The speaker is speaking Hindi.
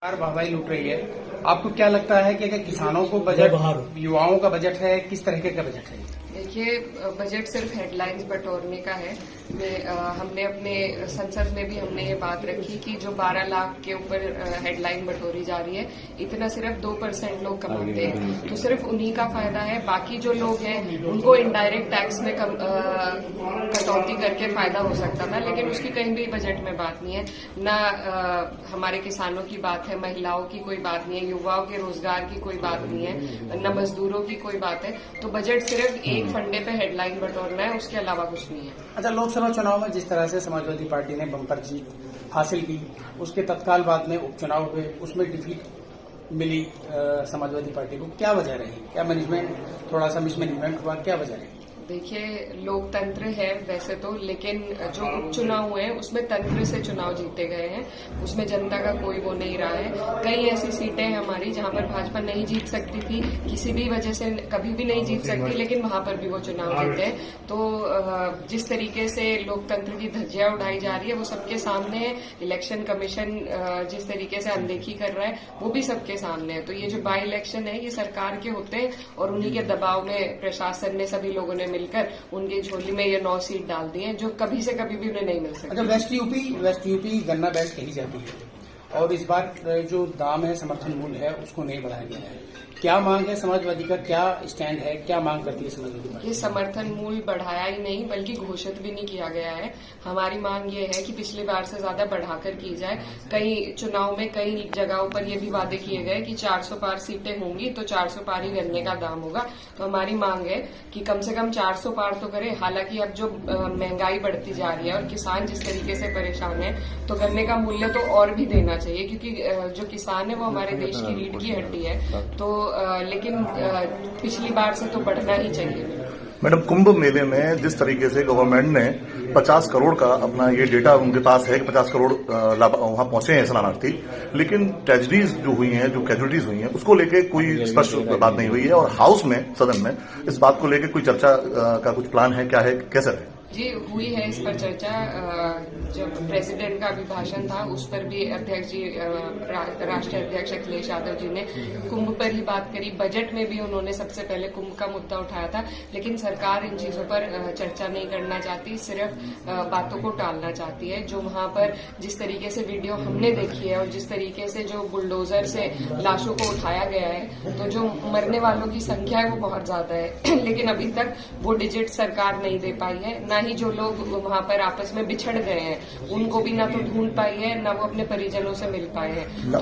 वाहवाही लूट रही है। आपको क्या लगता है कि किसानों को बजट, युवाओं का बजट है, किस तरह का बजट है? देखिए, बजट सिर्फ हेडलाइंस बटोरने का है। हमने अपने संसद में भी हमने ये बात रखी कि जो 12 लाख के ऊपर हेडलाइन बटोरी जा रही है, इतना सिर्फ 2% लोग कमाते हैं, तो सिर्फ उन्हीं का फायदा है। बाकी जो लोग हैं उनको इनडायरेक्ट टैक्स में कटौती करके फायदा हो सकता था, लेकिन उसकी कहीं भी बजट में बात नहीं है। ना हमारे किसानों की बात है, महिलाओं की कोई बात नहीं है, युवाओं के रोजगार की कोई बात नहीं है, न मजदूरों की कोई बात है। तो बजट सिर्फ एक फंडे पे हेडलाइन बटोरना है, उसके अलावा कुछ नहीं है। अच्छा, लोकसभा चुनाव में जिस तरह से समाजवादी पार्टी ने बम्पर जीत हासिल की, उसके तत्काल बाद में उपचुनाव हुए, उसमें डिफीट मिली समाजवादी पार्टी को, क्या वजह रही? क्या मैनेजमेंट थोड़ा सा मिसमैनेजमेंट हुआ? क्या वजह रही? देखिए, लोकतंत्र है वैसे तो, लेकिन जो उपचुनाव हुए हैं उसमें तंत्र से चुनाव जीते गए हैं, उसमें जनता का कोई वो नहीं रहा है। कई ऐसी सीटें हैं हमारी जहां पर भाजपा नहीं जीत सकती थी, किसी भी वजह से कभी भी नहीं जीत सकती, लेकिन वहां पर भी वो चुनाव जीते। तो जिस तरीके से लोकतंत्र की धज्जियां उड़ाई जा रही है वो सबके सामने है। इलेक्शन कमीशन जिस तरीके से अनदेखी कर रहा है वो भी सबके सामने है। तो ये जो बाई इलेक्शन है ये सरकार के होते हैं और उन्हीं के दबाव में प्रशासन ने, सभी लोगों ने मिलकर उनकी झोली में ये 9 सीट डाल दी हैं, जो कभी से कभी भी उन्हें नहीं मिल सकती। अच्छा, वेस्ट यूपी गन्ना बेल्ट कही जाती है और इस बार जो दाम है, समर्थन मूल्य है, उसको नहीं बढ़ाया गया है। क्या मांग है समाजवादी का? क्या स्टैंड है? क्या मांग करती है समाजवादी पार्टी? ये समर्थन मूल्य बढ़ाया ही नहीं बल्कि घोषित भी नहीं किया गया है। हमारी मांग ये है कि पिछली बार से ज्यादा बढ़ाकर की जाए। कई चुनाव में कई जगहों पर ये भी वादे किए गए कि 400 पार सीटें होंगी तो 400 पार ही गन्ने का दाम होगा। तो हमारी मांग है कि कम से कम 400 पार तो करें। हालांकि अब जो महंगाई बढ़ती जा रही है और किसान जिस तरीके से परेशान है, तो गन्ने का मूल्य तो और भी देना चाहिए, क्योंकि जो किसान है वो हमारे देश की रीढ़ की हड्डी है। तो लेकिन पिछली बार से तो बढ़ना ही चाहिए। मैडम, कुंभ मेले में जिस तरीके से गवर्नमेंट ने 50 करोड़ का अपना ये डेटा उनके पास है कि 50 करोड़ वहां पहुंचे हैं स्नानार्थी, लेकिन ट्रेजेडीज जो हुई हैं, जो कैजुअलिटीज हुई हैं, उसको लेके कोई स्पष्ट बात नहीं हुई है। और हाउस में, सदन में इस बात को लेके कोई चर्चा का कुछ प्लान है? क्या है, कैसे है? जी, हुई है इस पर चर्चा। जब प्रेसिडेंट का अभिभाषण था उस पर भी अध्यक्ष जी, राष्ट्रीय अध्यक्ष अखिलेश यादव जी ने कुंभ पर ही बात करी। बजट में भी उन्होंने सबसे पहले कुंभ का मुद्दा उठाया था, लेकिन सरकार इन चीजों पर चर्चा नहीं करना चाहती, सिर्फ बातों को टालना चाहती है। जो वहां पर जिस तरीके से वीडियो हमने देखी है और जिस तरीके से जो बुलडोजर से लाशों को उठाया गया है, तो जो मरने वालों की संख्या है वो बहुत ज्यादा है, लेकिन अभी तक वो डिजिट सरकार नहीं दे पाई है। ना ही जो लोग वहां पर आपस में बिछड़ गए हैं उनको भी ना तो ढूंढ पाई है, ना वो अपने परिजनों से मिल पाए हैं। तो